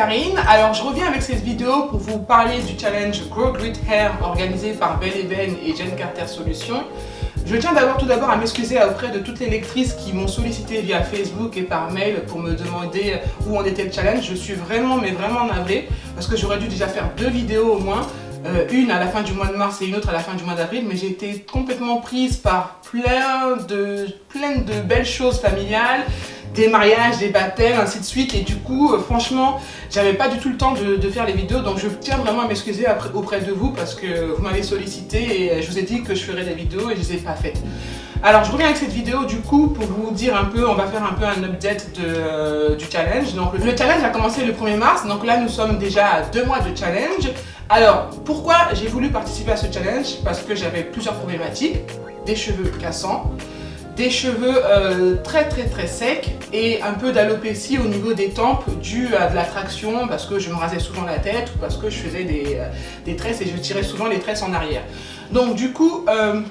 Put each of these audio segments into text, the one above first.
Karine. Alors je reviens avec cette vidéo pour vous parler du challenge Grow Great Hair organisé par Belle Eben et Jen Carter Solutions. Je tiens tout d'abord à m'excuser auprès de toutes les lectrices qui m'ont sollicité via Facebook et par mail pour me demander où en était le challenge. Je suis vraiment navrée parce que j'aurais dû déjà faire 2 vidéos au moins. Une à la fin du mois de mars et une autre à la fin du mois d'avril, mais j'ai été complètement prise par plein de belles choses familiales, des mariages, des baptêmes, ainsi de suite, et du coup franchement j'avais pas du tout le temps de faire les vidéos, donc je tiens vraiment à m'excuser auprès de vous parce que vous m'avez sollicité et je vous ai dit que je ferais des vidéos et je les ai pas faites. Alors je reviens avec cette vidéo du coup pour vous dire un peu, on va faire un peu un update du challenge. Donc le challenge a commencé le 1er mars, donc là nous sommes déjà à 2 mois de challenge. Alors pourquoi j'ai voulu participer à ce challenge? Parce que j'avais plusieurs problématiques, des cheveux cassants, des cheveux très secs et un peu d'alopécie au niveau des tempes dû à de la traction parce que je me rasais souvent la tête ou parce que je faisais des tresses et je tirais souvent les tresses en arrière. Donc du coup,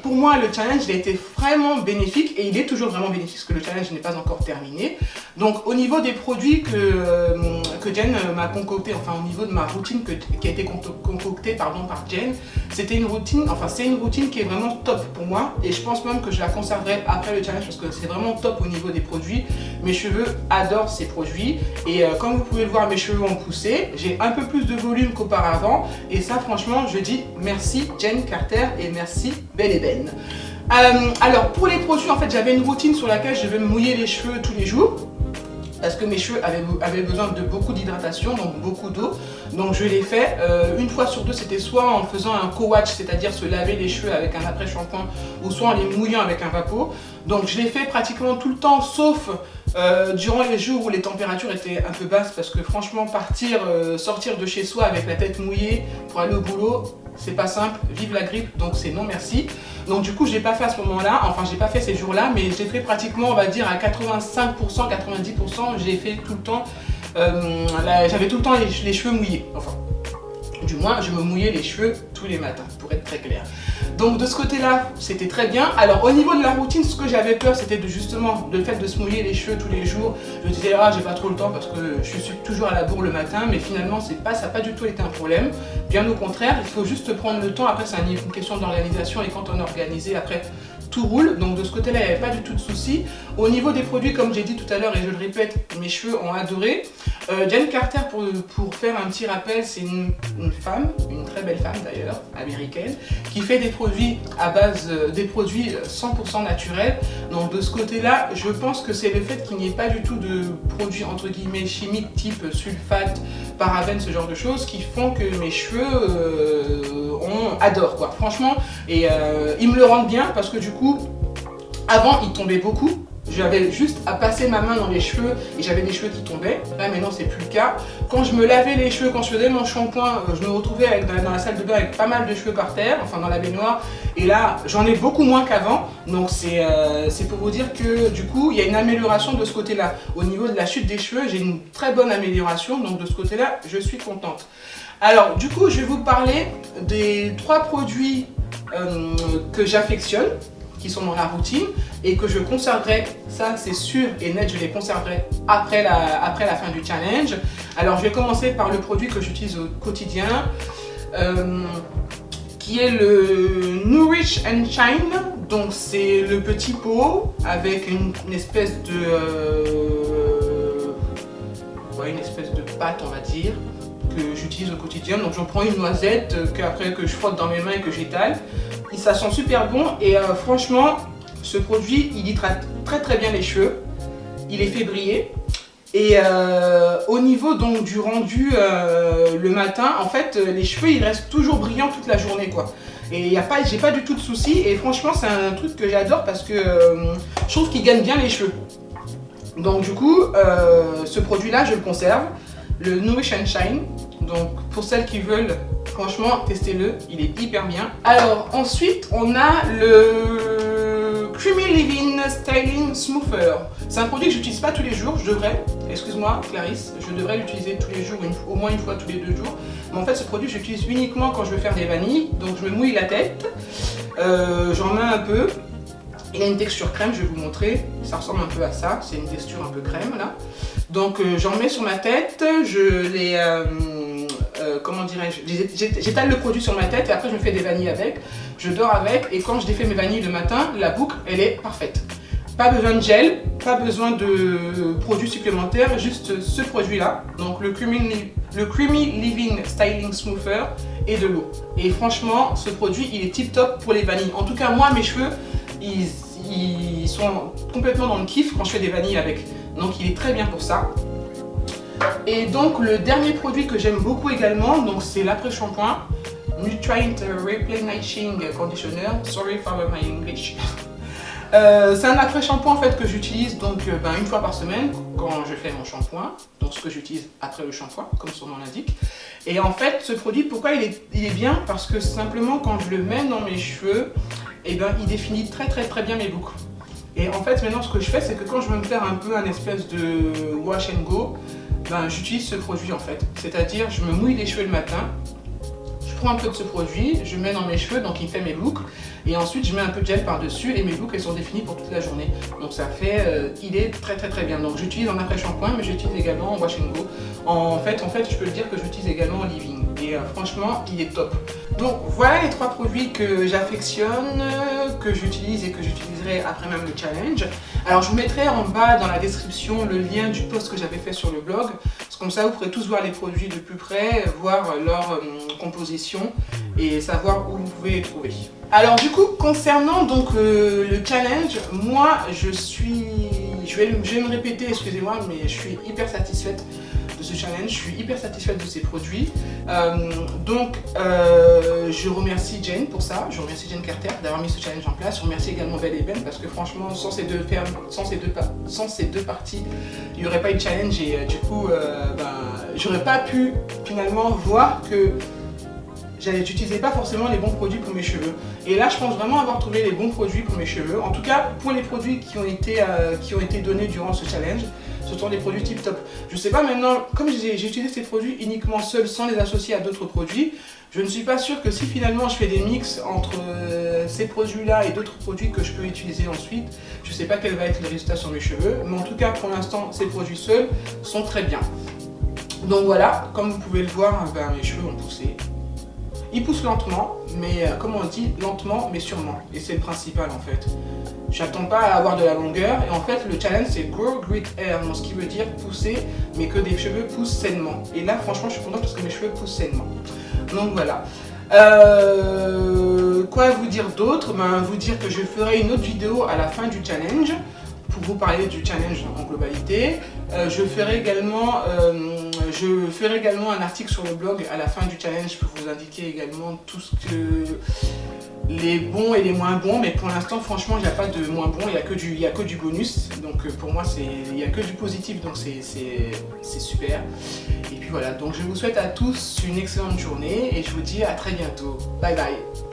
pour moi le challenge il a été vraiment bénéfique et il est toujours vraiment bénéfique parce que le challenge n'est pas encore terminé. Donc au niveau des produits que Jen m'a concocté, enfin au niveau de ma routine qui a été concoctée par Jen, c'était une routine, enfin c'est une routine qui est vraiment top pour moi et je pense même que je la conserverai après le challenge parce que c'est vraiment top au niveau des produits. Mes cheveux adorent ces produits et comme vous pouvez le voir, mes cheveux ont poussé, j'ai un peu plus de volume qu'auparavant et ça franchement je dis merci Jen Carter et merci Belle Eben. Alors pour les produits, en fait j'avais une routine sur laquelle je devais me mouiller les cheveux tous les jours parce que mes cheveux avaient besoin de beaucoup d'hydratation, donc beaucoup d'eau. Donc je l'ai fait une fois sur 2, c'était soit en faisant un co-wash, c'est-à-dire se laver les cheveux avec un après-shampoing, ou soit en les mouillant avec un vapeau. Donc je l'ai fait pratiquement tout le temps, sauf durant les jours où les températures étaient un peu basses, parce que franchement sortir de chez soi avec la tête mouillée pour aller au boulot, c'est pas simple, vive la grippe, donc c'est non merci. Donc du coup je l'ai pas fait à ce moment-là, enfin j'ai pas fait ces jours-là, mais j'ai fait pratiquement on va dire à 85%, 90%, j'ai fait tout le temps, j'avais tout le temps les cheveux mouillés, enfin du moins je me mouillais les cheveux tous les matins pour être très clair. Donc de ce côté-là, c'était très bien. Alors au niveau de la routine, ce que j'avais peur, c'était justement le fait de se mouiller les cheveux tous les jours. Je me disais, ah j'ai pas trop le temps parce que je suis toujours à la bourre le matin, mais finalement ça n'a pas du tout été un problème. Bien au contraire, il faut juste prendre le temps. Après c'est une question d'organisation et quand on est organisé, après tout roule. Donc de ce côté-là, il n'y avait pas du tout de souci. Au niveau des produits, comme j'ai dit tout à l'heure et je le répète, mes cheveux ont adoré. Jen Carter, pour faire un petit rappel, c'est une femme, une très belle femme d'ailleurs, américaine, qui fait des produits à base des produits 100% naturels. Donc de ce côté-là, je pense que c'est le fait qu'il n'y ait pas du tout de produits entre guillemets chimiques type sulfate, parabènes, ce genre de choses qui font que mes cheveux adorent quoi. Franchement, et ils me le rendent bien parce que du coup, avant ils tombaient beaucoup. J'avais juste à passer ma main dans les cheveux et j'avais des cheveux qui tombaient. Là maintenant c'est plus le cas. Quand je me lavais les cheveux, quand je faisais mon shampoing, je me retrouvais dans la salle de bain avec pas mal de cheveux par terre, enfin dans la baignoire. Et là j'en ai beaucoup moins qu'avant. Donc c'est pour vous dire que du coup il y a une amélioration de ce côté-là. Au niveau de la chute des cheveux, j'ai une très bonne amélioration. Donc de ce côté-là, je suis contente. Alors du coup je vais vous parler des 3 produits que j'affectionne, qui sont dans la routine et que je conserverai, ça c'est sûr et net, je les conserverai après la fin du challenge. Alors je vais commencer par le produit que j'utilise au quotidien qui est le Nourish and Shine. Donc c'est le petit pot avec une espèce de pâte on va dire que j'utilise au quotidien. Donc j'en prends une noisette que je frotte dans mes mains et que j'étale. Ça sent super bon et franchement ce produit il hydrate très bien les cheveux, il les fait briller et au niveau donc du rendu le matin, en fait les cheveux ils restent toujours brillants toute la journée quoi. Et j'ai pas du tout de soucis et franchement c'est un truc que j'adore parce que je trouve qu'il gagne bien les cheveux. Donc du coup ce produit là je le conserve, le Nourish and Shine. Donc pour celles qui veulent, franchement testez-le, il est hyper bien. Alors ensuite on a le Creamy Leave-In Styling Smoother. C'est un produit que j'utilise pas tous les jours, je devrais, excuse-moi Clarisse, je devrais l'utiliser tous les jours, au moins une fois tous les 2 jours. Mais en fait ce produit je l'utilise uniquement quand je veux faire des vanilles, donc je me mouille la tête, j'en mets un peu. Il a une texture crème, je vais vous montrer, ça ressemble un peu à ça, c'est une texture un peu crème là. Donc j'en mets sur ma tête, je les... comment dirais-je, j'étale le produit sur ma tête et après je me fais des vanilles avec, je dors avec et quand je défais mes vanilles le matin, la boucle elle est parfaite. Pas besoin de gel, pas besoin de produits supplémentaires, juste ce produit là, donc le Creamy Leave-In Styling Smoother et de l'eau. Et franchement ce produit il est tip top pour les vanilles. En tout cas moi mes cheveux ils sont complètement dans le kiff quand je fais des vanilles avec, donc il est très bien pour ça. Et donc le dernier produit que j'aime beaucoup également, donc c'est l'après-shampoing Nutrient Replenishing Conditioner. Sorry for my English. C'est un après-shampoing en fait que j'utilise donc une fois par semaine quand je fais mon shampoing, donc ce que j'utilise après le shampoing comme son nom l'indique. Et en fait ce produit pourquoi il est bien, parce que simplement quand je le mets dans mes cheveux, et il définit très bien mes boucles. Et en fait maintenant ce que je fais c'est que quand je veux me faire un peu un espèce de wash and go, j'utilise ce produit en fait, c'est-à-dire je me mouille les cheveux le matin, je prends un peu de ce produit, je mets dans mes cheveux, donc il fait mes boucles, et ensuite je mets un peu de gel par dessus et mes boucles elles sont définies pour toute la journée. Donc ça fait, il est très bien. Donc j'utilise en après-shampoing, mais j'utilise également en wash and go. En fait je peux le dire que j'utilise également en leave-in, et franchement il est top. Donc voilà les 3 produits que j'affectionne, que j'utilise et que j'utiliserai après même le challenge. Alors je vous mettrai en bas dans la description le lien du post que j'avais fait sur le blog. Comme ça vous pourrez tous voir les produits de plus près, voir leur composition et savoir où vous pouvez les trouver. Alors du coup concernant donc le challenge, moi je vais me répéter, excusez-moi, mais je suis hyper satisfaite de ce challenge, je suis hyper satisfaite de ces produits. Je remercie Jane pour ça, je remercie Jane Carter d'avoir mis ce challenge en place, je remercie également Belle et Ben parce que franchement sans ces deux parties, il n'y aurait pas eu de challenge et du coup j'aurais pas pu finalement voir que j'utilisais pas forcément les bons produits pour mes cheveux. Et là je pense vraiment avoir trouvé les bons produits pour mes cheveux, en tout cas pour les produits qui ont été donnés durant ce challenge. Ce sont des produits tip top. Je sais pas maintenant, comme j'ai utilisé ces produits uniquement seuls sans les associer à d'autres produits, je ne suis pas sûre que si finalement je fais des mix entre ces produits là et d'autres produits que je peux utiliser ensuite, je sais pas quel va être le résultat sur mes cheveux, mais en tout cas pour l'instant ces produits seuls sont très bien. Donc voilà, comme vous pouvez le voir, mes cheveux ont poussé. Ils poussent lentement, mais comme on dit, lentement mais sûrement. Et c'est le principal en fait. J'attends pas à avoir de la longueur. Et en fait, le challenge c'est Grow Great Hair, donc ce qui veut dire pousser, mais que des cheveux poussent sainement. Et là, franchement, je suis contente parce que mes cheveux poussent sainement. Donc voilà. Quoi vous dire d'autre? Vous dire que je ferai une autre vidéo à la fin du challenge pour vous parler du challenge en globalité. Je ferai également un article sur le blog à la fin du challenge pour vous indiquer également tout ce que les bons et les moins bons, mais pour l'instant franchement il n'y a pas de moins bon, il n'y a que du bonus, donc pour moi il n'y a que du positif, donc c'est super. Et puis voilà, donc je vous souhaite à tous une excellente journée et je vous dis à très bientôt. Bye bye.